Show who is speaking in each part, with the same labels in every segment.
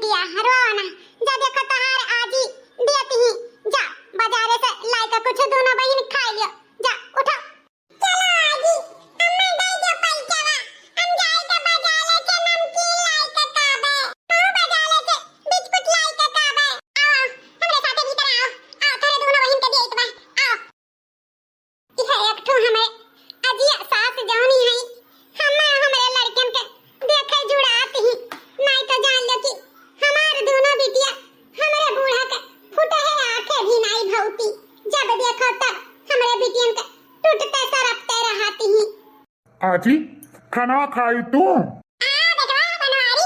Speaker 1: बिटिया रोना जा देखो तहार आजी देती ही जा बाजारे से लाइका कुछ दोनों बहन खा लियो जा उठो चलो आजी अम्मा दे दो पैसा हम जाए के बाजारे से नमकीन लाइका काबे हम बाजारे से बिस्कुट लाइका काबे आओ हमरे साथे भीतर आओ आओ थारे दोनों बहन के देत बा आओ इहे एक ठो हमें अजिया सास जौनी है हमरे लड़कन के देखे जुड़ात ही नहीं तो जान लो कि हमार दोनों बिटिया हमरे बूढ़ा के फूटे है आंखें भी नहीं भौती जब देखो तब हमरे बिटियन के टूटते सरकते रहती ही
Speaker 2: आजी खाना खाई तू
Speaker 1: बेटवा बनवारी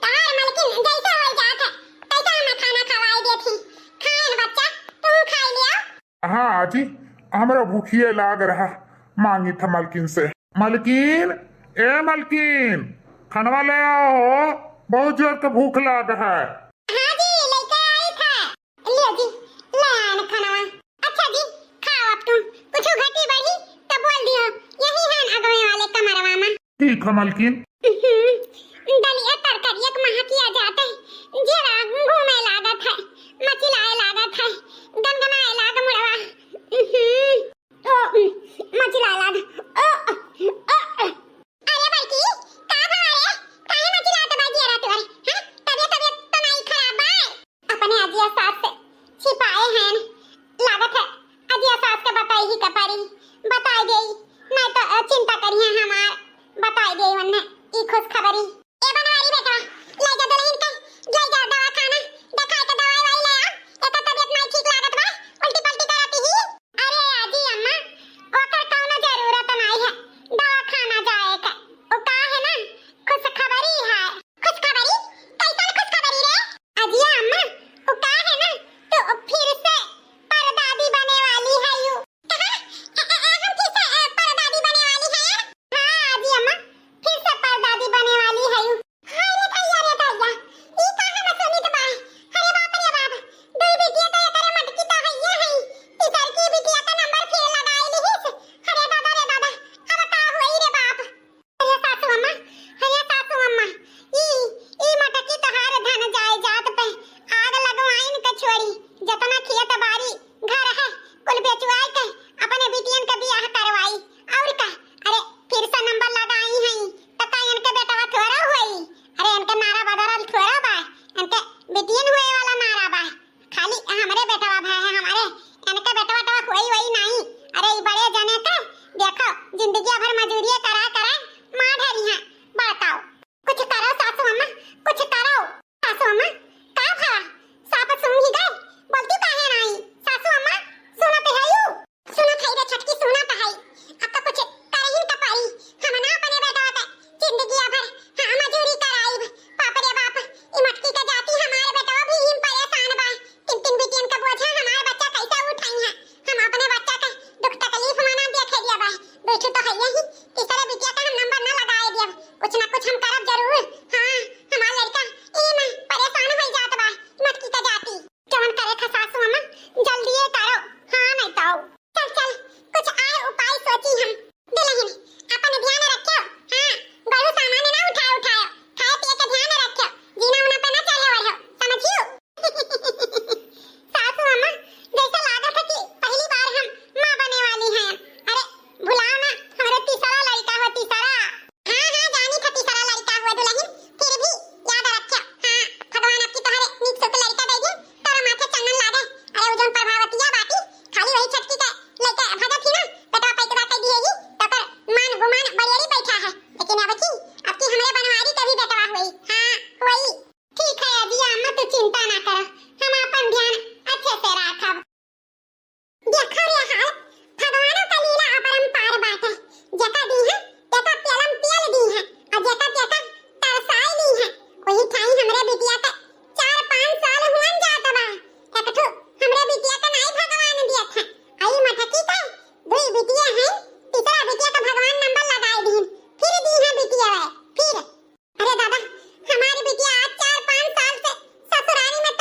Speaker 1: तार मलकिन जैसे हो जात है कैसा मैं खाना खवाई देती खान बच्चा तू खा लिया
Speaker 2: हाँ आजी हमरा भूखिए लाग रहा मांगी था मलकिन से मलकिन ए मलकिन खानवा ले आओ बहुत जोर के भूख लाग है
Speaker 1: हाँ जी लेके आई था लियो जी ले आन खानवा अच्छा जी खाओ अब तुम कुछ घटी बढ़ी तो बोल दियो यही है अगवे वाले कमरवा में
Speaker 2: ठीक है मलकिन
Speaker 1: दलिया तरकारी एक महा किया जाता है जरा घूमे लागत है मचिलाए लागत है गनगनाए लाग मुड़वा ओ मचिलाए लाग अरे बल्कि का भा रे काहे मचिलात बाजी रहा तोरे हां तबियत तो नहीं खराब है अपने अजिया सास से छिपाए हैं लागत है अजिया सास के बताई ही कपारी बताई गई नहीं तो चिंता करिए हमार बताई गई वन्ने ई खुश खबरी ए बनवारी बेटा ले जा दुल्हन के ले जा दवा खाना दिखाई के दवाई वाई ले आ एका तबियत नहीं ठीक लागत बा उल्टी पलटी कराती ही अरे आजी अम्मा ओकर कौनो जरूरत नहीं है दवा खाना जाए के ओ का है ना खुश खबरी है खुश खबरी कैसन खुश खबरी रे अजिया अम्मा ओ का है ना तो फिर से परदादी बने वाली है यू हम किसे परदादी बने वाली है हाँ आजी अम्मा फिर से परदादी बने वाली है यू हाय रे भैया ई का हम सुनित बा अरे बाप रे बाप दो बेटियां तो एकरे मटकी तो हइया है तीसर की बेटिया का नंबर फेल लगाई लिहिस अरे दादा अब का होई रे बाप अरे सासू अम्मा ई मटकी तोहार धन जाए जात पे आग लगवाइन के छोड़ी जतना खेत बाड़ी घर है कुल बेचवाई के अपने बिटियन के बियाह करवाई और का अरे फिर से नंबर लगाई हैं त का इनके बेटवा थोड़ा होई अरे इनके नारा बदरल थोड़ा बा इनके बिटियन हुए वाला नारा बा खाली हमरे बेटवा भाई है हमारे इनके बेटवा तो होई वही नहीं अरे ई बड़े जने के देखो जिंदगी भर मजदूरी करा मां ढरी है बताओ कुछ करो सासू अम्मा कुछ करो सासू अम्मा का भा साप सूंघ ही गए बोलती काहे नहीं सासू अम्मा सुनत है यू सुनत है रे छटकी सुनत है अब तो कुछ करही त पाई हम ना अपने बेटा के जिंदगी भर हम मजदूरी कराई बाप रे बाप ई मटकी के जाती हमारे बेटा भी हिम परेशान बा तीन बिटियन का बोझ हमारे बच्चा कैसे उठाई है हम अपने बच्चा के दुख तकलीफ मना देखे दिया बा बेटी तो है यही तीसरे बिटिया का हम नंबर ना लगाए दिया कुछ ना कुछ हम करब जरूर हां हमारा लड़का ई में परेशान हो जात बा मटकी के जाती जवन करे था सासू अम्मा जल्दी करो हां नहीं तो चल कुछ और उपाय सोची हम दुल्हन अपन ध्यान रखियो हां गलू सामान ना उठाओ खाए पिए के ध्यान रखियो जीना उना पे ना चढ़े वढ़ो समझियो सासू अम्मा जैसा लागत है कि पहली बार हम मां बने वाली हैं अरे भुलाओ ना हमारे तीसरा लड़का हो तीसरा हां जानी था तीसरा लड़का हुआ दुल्हन फिर भी याद रखियो हां भगवान आपकी तोहरे नीक सुख लड़का देगी तोरा माथे चंदन लागे अरे उजन प्रभावतिया बाटी खाली वही छटकी के लेके भगत थी ना बेटा पैसा कह दिएगी तो कर मान गुमान बड़ेड़ी बैठा है लेकिन अब की हमरे बनवारी तभी बेटा हुई हां वही ठीक है अजिया अम्मा तू चिंता ना कर हम अपन ध्यान अच्छे से रखब देखो रे हाल भगवान का लीला अपरंपार बात है जका दी है तेका पेलम पेल दी है और जका तरसाई ली है वही ठाई हमरे बिटिया का 4-5 साल हुन जात बा एकठो हमरे बिटिया का नहीं भगवान दियत है आई मटकी का दुई बिटिया है तीसरा बिटिया का भगवान नंबर लगाई दी फिर दी है बिटिया फिर अरे दादा हमारी बिटिया आज 4-5 साल से ससुराली में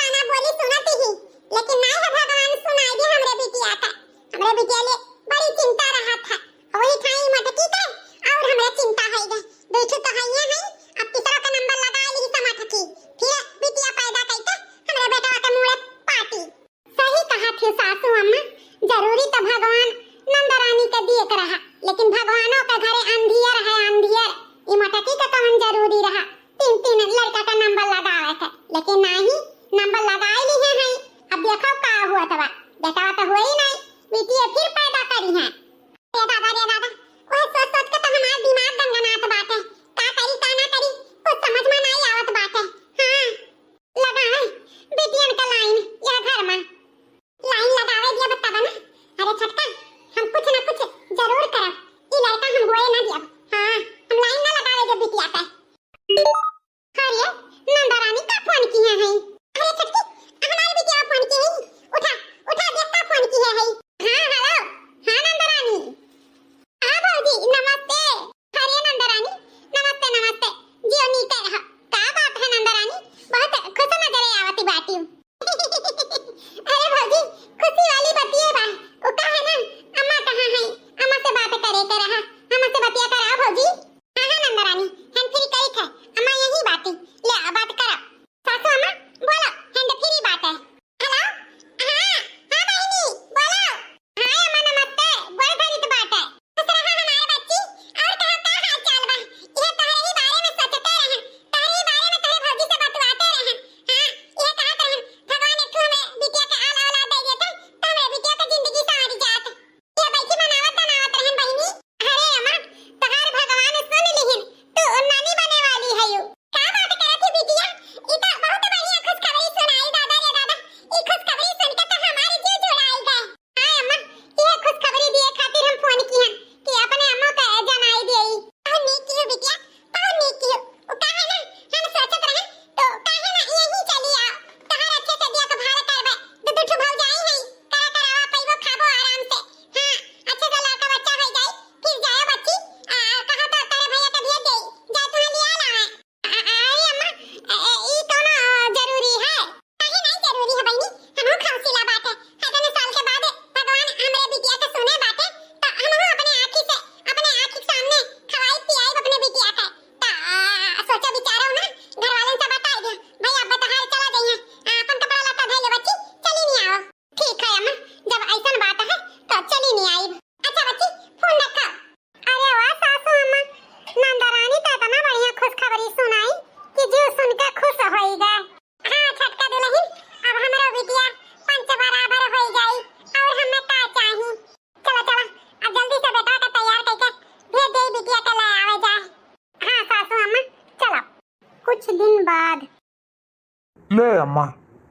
Speaker 2: अम्मा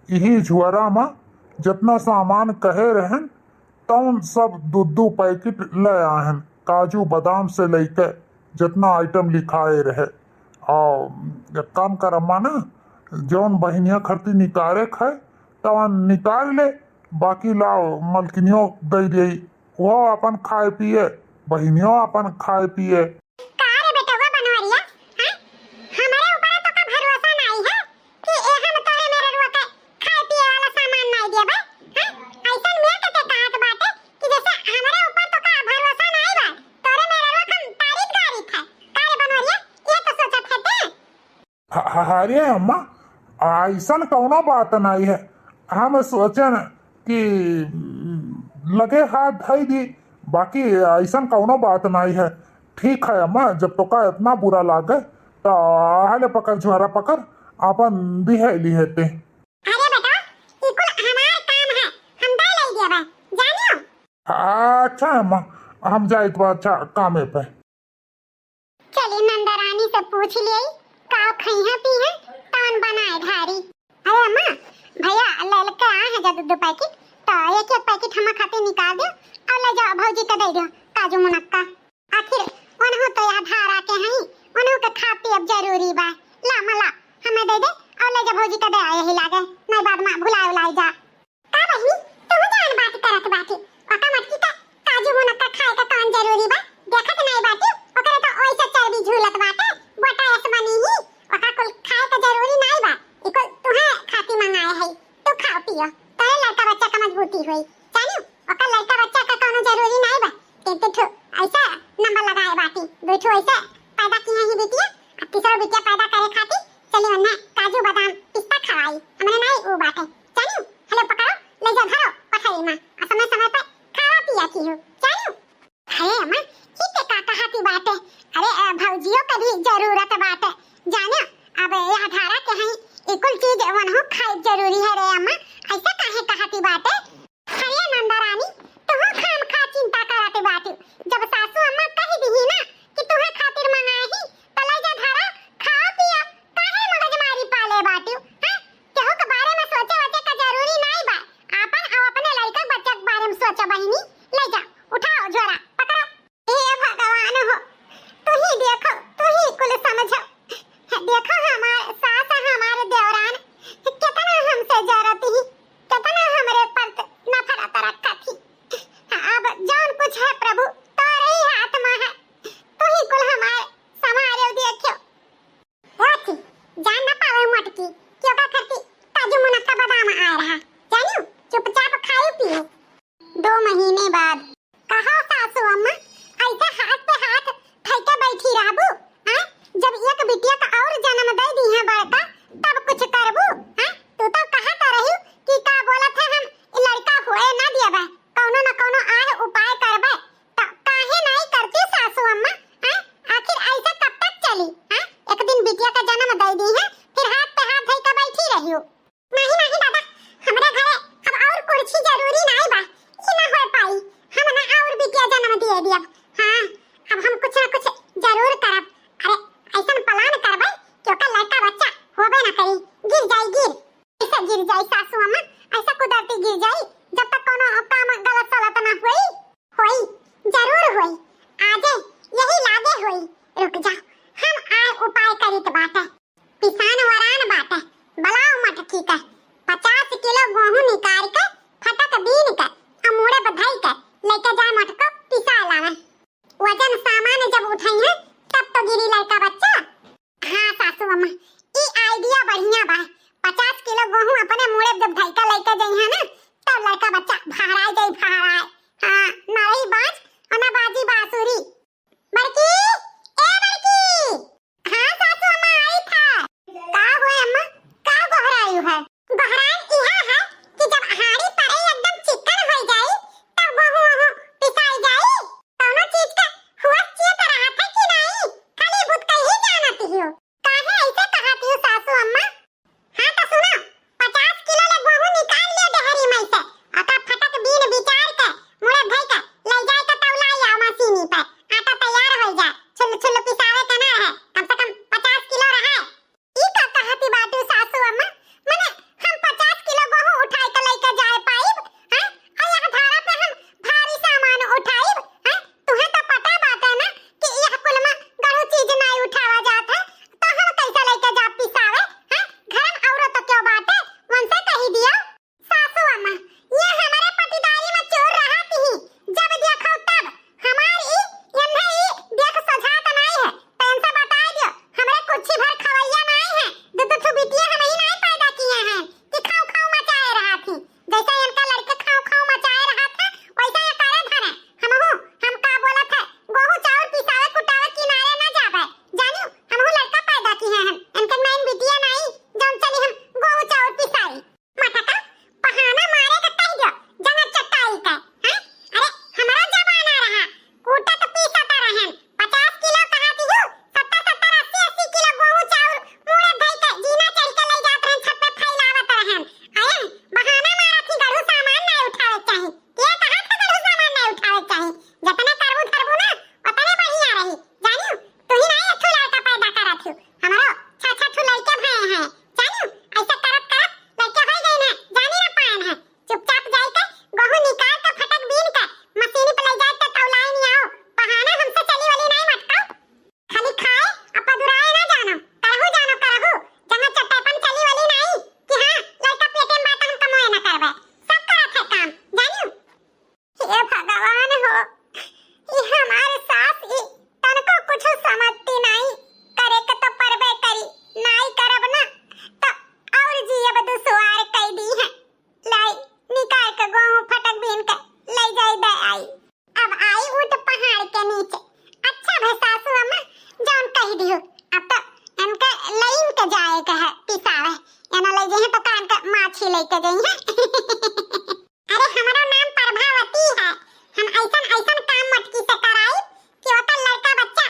Speaker 2: यही झुआरा में जितना सामान कहे रहन तौन सब दो पैकेट ले आहन काजू बादाम से लेके जितना आइटम लिखाए रहे। और एक काम कर अम्मा ना जौन बहनिया खर्ती निकाले खाए तवन निकाल ले बाकी लाओ मलकिनियों दे दे वो अपन खाए पिए बहनियों अपन खाए पिए। अरे अम्मा ऐसा कौनो बात नहीं है हम सोचन कि लगे हाथ धई दी बाकी ऐसा कौनो बात नहीं है। ठीक है अम्मा जब तो का इतना बुरा लागे तो हाले पकड़ झोरा पकड़ अपन दिहे लिहेते।
Speaker 1: अरे बेटा ई कुल हमार काम है हम दे ले देबा जानियो।
Speaker 2: अच्छा अम्मा हम जाए तो अच्छा कामे पे।
Speaker 1: चली नंदा रानी से पूछ लिये का खइया पी है तान बनाए धारी। अरे अम्मा भैया ले लेके आ है जब दो पैकेट तो एक पैकेट हम खाते निकाल दो और ले जाओ भौजी के दे दो काजू मुनक्का। आखिर उन्हों तो आधार आके हैं उन्हों के खा पी अब जरूरी बा ला मला हमें दे दे और ले जा भौजी के दे आए ही लागे नहीं बाद में भुलाए उलाई जा। का बहनी तू जान बात करत बाटी ओका मटकी का काजू मुनक्का खाए का कौन जरूरी बा देखत नहीं बाटी ओकरे तो ओइसे चर्बी झूलत बाटे बोटा ऐसे बनी ही ओका कुल खाए का जरूरी नहीं बा इको तुहे खाती मंगाए है तू खाओ पियो तेरे लड़का बच्चा का मजबूती होई जानियो ओका लड़का बच्चा का कोनो जरूरी नहीं बा ते ठो ऐसा नंबर लगाए बाटी बैठो ऐसे पैदा की है ही बेटिया अब तीसरा बेटिया पैदा करे खाती चली वन्ना काजू बादाम पिस्ता खवाई हमने नहीं वो बाटे जानियो हेलो पकड़ो ले जा घरो पठाई मां समय समय पे खावा पिया की हो जानियो। अरे अम्मा किते का कहती बाटे अरे भौजियों का भी जरूरत बाटे जानियो अब यह धारा के हैं इकुल चीज वन हो खाए जरूरी है रे अम्मा ऐसा काहे कहती बाटे। अरे नंदा रानी तू खाम खा चिंता करते बाटे जब सासू अम्मा कही दी ना कि तुहे खातिर मंगाए ही तो ले जा धारा खा पिया काहे मगजमारी पाले बाटे हां केहू के बारे में सोचे वचे का जरूरी नहीं बा आपन और अपने लड़का बच्चा के बारे में सोचा बहिनी ले जा उठाओ झोरा पकड़ो। हे भगवान हो तू ही देखो तू ही कुल समझो देखो हमारे सास हमारे देवरान कितना हमसे जरूरत ही कितना हमरे पर नफरत रखा थी अब जान कुछ है प्रभु तारे ही हाथ में है तू ही कुल हमारे संभाले देखो होती जान ना पावे मटकी क्यों का करती काजू मुनक्का बादाम आ रहा जानियो चुपचाप खाओ पियो। 2 महीने बाद कहो सासू अम्मा ऐसा हाथ पे हाथ ठेके बैठी रहबू हां जब एक बिटिया का और जन्म दे दी है बड़का तब कुछ करबू हां तू तो कहता रही कि का बोलत है हम लड़का होए ना देबे कोनो न कोनो आह उपाय करबे तो काहे नहीं करती सासू अम्मा हां आखिर ऐसा कब तक चली हां एक दिन बिटिया का जन्म दे दी है फिर हाथ पे हाथ धई के बैठी रही हो। नहीं नहीं दादा हमरा घरे अब और कुछ जरूरी नहीं बा ई ना हो पाई हम ना और बिटिया जन्म दिए दिया हां अब हम कुछ ना कुछ जरूर करब। अरे ऐसा प्लान करबे क्योंकि लड़का बच्चा होबे ना करी गिर ऐसा गिर जाई सासू अम्मा ऐसा कुदरती गिर जाई जब तक कोनो काम गलत सलत ना होई जरूर होई आजे यही लागे होई रुक जा हम आए उपाय करित बाटे किसान वरान बाटे बलाओ मटकी का 50 किलो गेहूं निकाल के फटक बीन के अमूड़े बधाई के लेके जा मटको पिसा लावे वजन सामान जब उठाई है तब तो गिरी लड़का बच्चा। हाँ सासू अम्मा ई आइडिया बढ़िया बा 50 किलो गेहूं अपने मुड़े जब ढाईका लेके जाई है ना तब लड़का बच्चा फहराए जाई फहराए हां ना रही बाज और ना बाजी बांसुरी। बड़की ए बड़की हां सासू अम्मा आई था का होए अम्मा का गहराई है गहराई इहा है कि जब हाड़ी पर एकदम चिकन हो जाए तब गेहूं पिसाई जाए कोनो चीज का हुआ चेत रहा था कि नहीं खाली भूत का ही जानती हो काहे ऐसे कहती हो सासू अम्मा। हां तो सुनो 50 किलो ले गेहूं निकाल ले डहरी में से अका फटक बीन विचार के मुड़े भई के ले जाए तो ही लेके गई है। अरे हमारा नाम प्रभावती है। हम ऐसन ऐसन काम मटकी से कराई कि ओकर लड़का बच्चा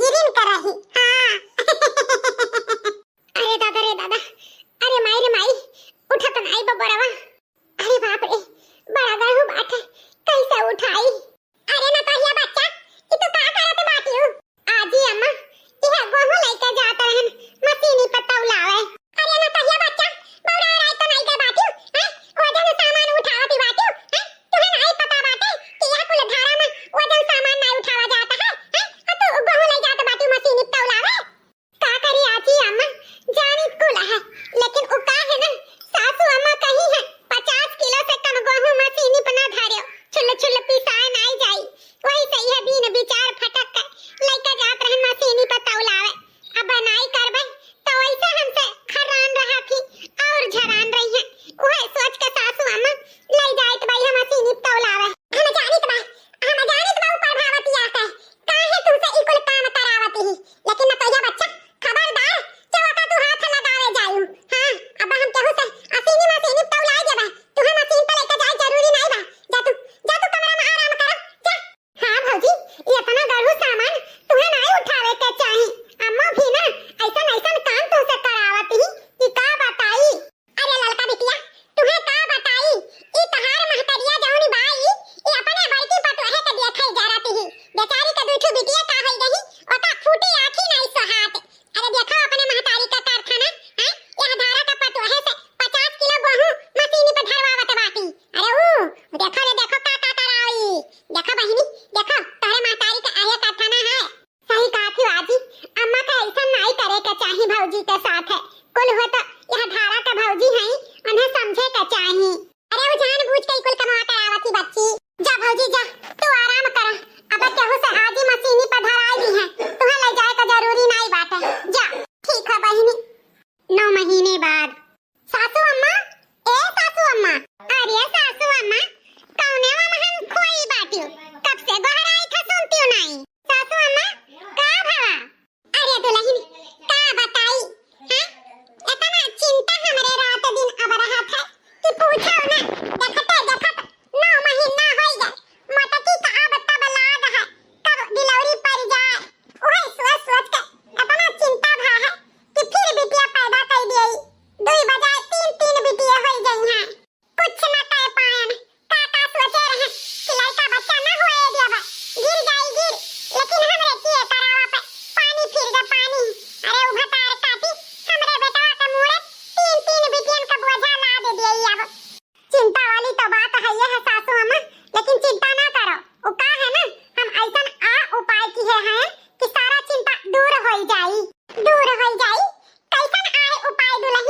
Speaker 1: गिरिन कर रही। हाँ। अरे दादा रे दादा, अरे माई रे माई, उठत नहीं बबरवा। अरे बाप रे, बड़ा गहू बात है, कैसे उठाई? अरे न कहिया बच्चा, ई तू का करत बाटी हूँ? आजी अम्मा यह गहू लेके जात रहन मशीनी पर तौलावे। अरे न कहिया बच्चा, बौरा राय तो नहीं के बाटी हूँ, हैं? वजन सामान उठावती बाटी हूँ, हैं? तुहे नहीं पता बाटे कि यह कुल धारा में वजन सामान नहीं उठावा जाता है, हैं? और तू गहू ले जात बाटी मशीनी पर तौलावे। का करी आजी अम्मा, जानी कुल है, लेकिन उ का है ना, सासू अम्मा कही है 50 किलो से कम गहू मशीनी पर न धारियो, छुल्ल छुल्ल पिसाए नहीं जाई। वही सही है, बीन विचार फटक कर लेके जात रहन मशीनी पर तौलावे। अब बनाई करबे तो वैसे हमसे खरान रहा थी और झरान रही है। वही सोच के सासू अम्मा ले जाइत भाई हम मशीनी पर तौलावे। हम जानित बा प्रभावती आता है, काहे तुमसे ई कुल काम करावती ही, लेकिन न कहिया बच्चा, खबरदार चौका तू हाथ लगावे जायू। हां, अब हम केहू से मशीनी पर तौला देबे, तुहे मशीन पर लेके जाए जरूरी नहीं बा। जा तू कमरा में आराम कर जा। हां भौजी, ये इतना गढ़ू सामान तुहे नहीं उठावे के चाही। अम्मा भी ना ऐसन ऐसन काम तुमसे करावती ही कि का बताई। अरे ललका बिटिया, तुहे का बताई, ई तहार महतरिया जौनी बाई, ई अपने बड़की पटोहे के देखई जरती ही। बेचारी के दुठू बिटिया का होई रही, ओका फूटी आंखी नहीं सोहात। अरे देखो अपने महतारी का कारखाना, हैं? यह धारा का पटोहे से 50 किलो गहूं मशीनी पर धरवावत बाटी। अरे देखो रे देखो का कराई। देखो बहिनी, देखो तोरे महतारी का आया कारखाना है। सही कहा थी आजी, अम्मा का ऐसा नहीं करे के चाही भौजी के साथ है। कुल हो तो यह धारा का भौजी है, उन्हें समझे के चाही। अरे वो जानबूझ के कुल कमा करावती बच्ची। जा भौजी जा, तू आराम कर। अब केहू से आजी मशीनी पर धराई दी है, तुम्हें ले जाए का जरूरी नहीं बात है। जा। ठीक है बहिनी। 9 महीने बाद। सासू अम्मा, ए सासू अम्मा, अरे सासू अम्मा, कौने हम खोई बाटी हूँ, कब से गहराई था सुनती हूँ नहीं। सासू अम्मा, का भवा? अरे दुल्हन, का बताई, हैं? इतना चिंता हमरे रात दिन अब रहा था कि पूछो ना, देखते देखत 9 महीना हो गए, मटकी का अब तब लाग है, कब डिलीवरी पड़ जाए। वही सोच सोच के इतना चिंता भा है कि फिर बिटिया पैदा कर दी। 2 बजाय 3 बिटिया हो गई हैं। कुछ न कह पायन, काका सोचे रहे कि लड़का बच्चा न होए देबा, गिर जाई गिर, लेकिन हमरे किए करावा पे पानी फिर जा पानी। अरे उभतार काटी, हमरे बेटवा के मुड़े 3 बिटियन का बोझा ला दे दिए। अब चिंता वाली तो बात है ये है सासू अम्मा, लेकिन चिंता ना करो, वो का है ना, हम ऐसन उपाय किए हैं कि सारा चिंता दूर हो जाई। कैसन आए उपाय दुल्हन?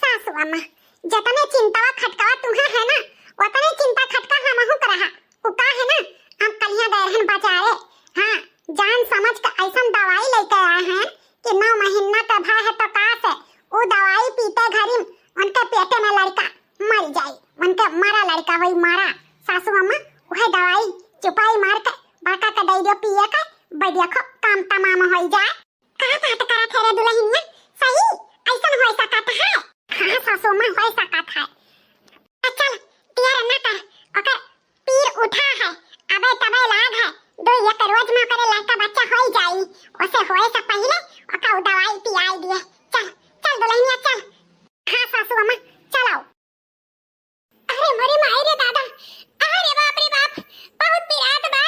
Speaker 1: सासू अम्मा, जतने चिंता खटकावा तुम्हें है ना, उतने चिंता खटका हमहु करहा। वो का है ना, हम कलिया गए हैं बाजारे, हाँ, जान समझ के ऐसन दवाई लेके आए हैं कि 9 महीना का भा है तो का से वो दवाई पीते घरी उनके पेटे में लड़का मर जाए, उनके मरा लड़का वही मरा। सासू अम्मा, वह दवाई चुपाई मार के बाका का दे दियो पिए के, बढ़िया खो काम तमाम हो जाए। कहाँ बात करा थे दुल्हनिया, सही ऐसन हो सकत है। हाँ सासू अम्मा, हो सकत है। चल तैयार न कर, ओकर पीर उठा है, अबे तबे लाग है, 2 एक रोज में करे लड़का बच्चा हो जाई, उसे होए से पहले ओकर दवाई पियाई दिए। चल चल दुल्हनिया चल। हाँ सासू अम्मा, चलो। अरे मोरे माई रे दादा, अरे बाप रे बाप, बहुत पिरात बा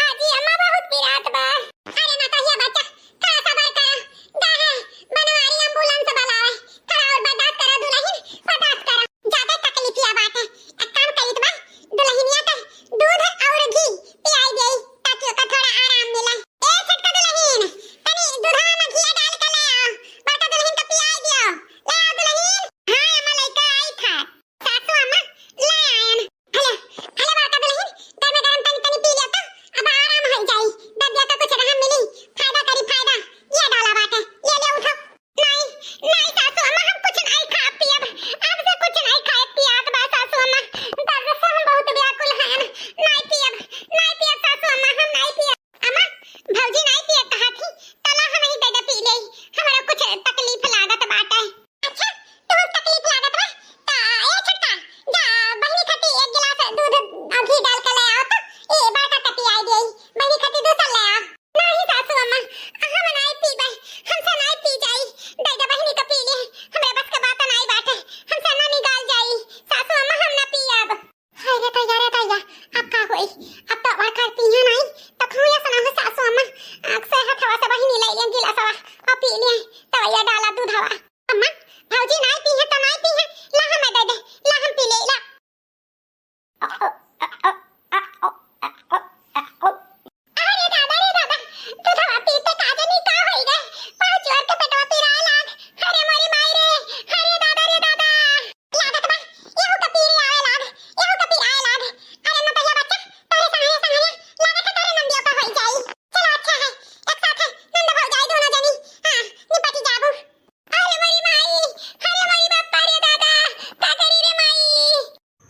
Speaker 1: आजी अम्मा, बहुत पिरात बा। अरे ना कहिया बच्चा, थोड़ा सब्र करो, गाहे बनवारी एम्बुलेंस बुलावे, थोड़ा और बर्दाश्त करो दुल्हन, बर्दाश्त करो, ज्यादा तकलीफिया बात है। एक काम करित बा, दुल्हनिया का दूध और घी पियाई देई ताकि ओका थोड़ा आराम मिले। ए छटका दुल्हन, तनी दूधवा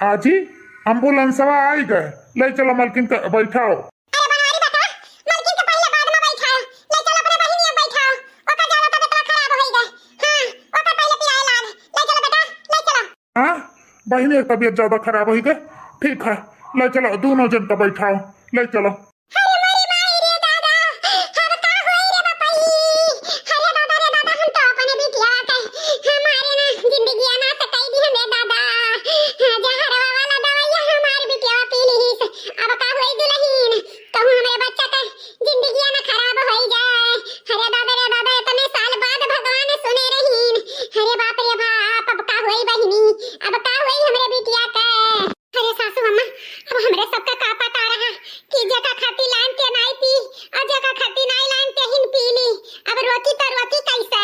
Speaker 2: आजी एम्बुलेंसवा आई गए, ले चलो मलकिन के बैठाओ।
Speaker 1: अरे बनवारी बता, मलकिन के पहले बाद में बैठाओ, ले चलो अपने बहिनिया बैठाओ, ओकर ज्यादा तबीयत खराब हो गई। हां ओकर पहले पियाए लाग, ले चलो बेटा ले चलो।
Speaker 2: हाँ बहिनी की तबीयत ज्यादा खराब हो गई, ठीक है ले चलो दोनों जन का बैठाओ, ले चलो।
Speaker 1: अरे मोरी माई रे दादा, अब का होई रे बापाई, अरे दादा रे दादा हम तो अपने बिटिया के हमारे ना जिंदगी ना सताई दी हमें दादा, जहरवा वाला दवाई हमारी बिटिया पी ली, अब का होई दुल्हन, कहूं हमारे बच्चा का जिंदगी ना खराब होई जाए। अरे दादा रे दादा इतने साल बाद भगवान सुने रहीन, अरे बाप रे बाप अब का होई बहिनी, अब का होई हमरे बिटिया का। अरे सासू अम्मा अब हमरे सबका का पता रहा कि जका खाती लाइन के नहीं पी और जका खाती नहीं लाइन के हिन पी ली, अब रोती तो रोती कैसे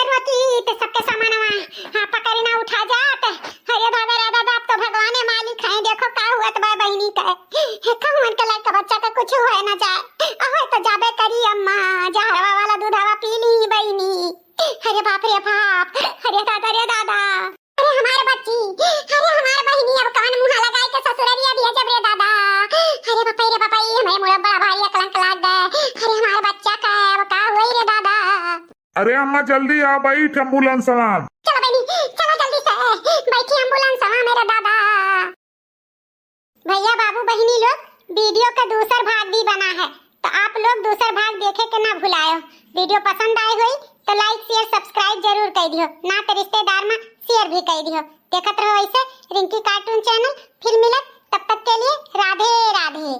Speaker 1: रोती तो सबके सामानवा हां पकड़ ना उठा जात। अरे दादा रे दादा अब तो भगवान मालिक है, देखो का हुआ तो बहिनी का कहूं उनके लायक बच्चा का कुछ होए ना जाए, ओए तो जाबे करी अम्मा जहरवा वाला दूधवा पी ली बहिनी। अरे बाप रे बाप, अरे दादा रे दादा, अरे हमारे बच्ची, अरे हमारे बहिनी अब कौन मुंह लगाई के ससुररिया दिया जब रे दादा। अरे बापाई हमें मुड़ा बड़ा भारी कलंक लाग गए, अरे हमारे बच्चा का अब का होई रे दादा।
Speaker 2: अरे अम्मा जल्दी आ बैठ एम्बुलेंस में।
Speaker 1: चलो बहनी चलो जल्दी से बैठी एम्बुलेंस में मेरे दादा। भैया बाबू बहिनी लोग वीडियो का दूसरा भाग भी बना है, तो आप लोग दूसरा भाग देखे के ना भुलायो। वीडियो पसंद आए हुई तो लाइक शेयर सब्सक्राइब जरूर कर दियो, ना तो रिश्तेदार में शेयर भी कर दियो। देखत रहो ऐसे रिंकी कार्टून चैनल, फिर मिलत, तब तक के लिए राधे राधे।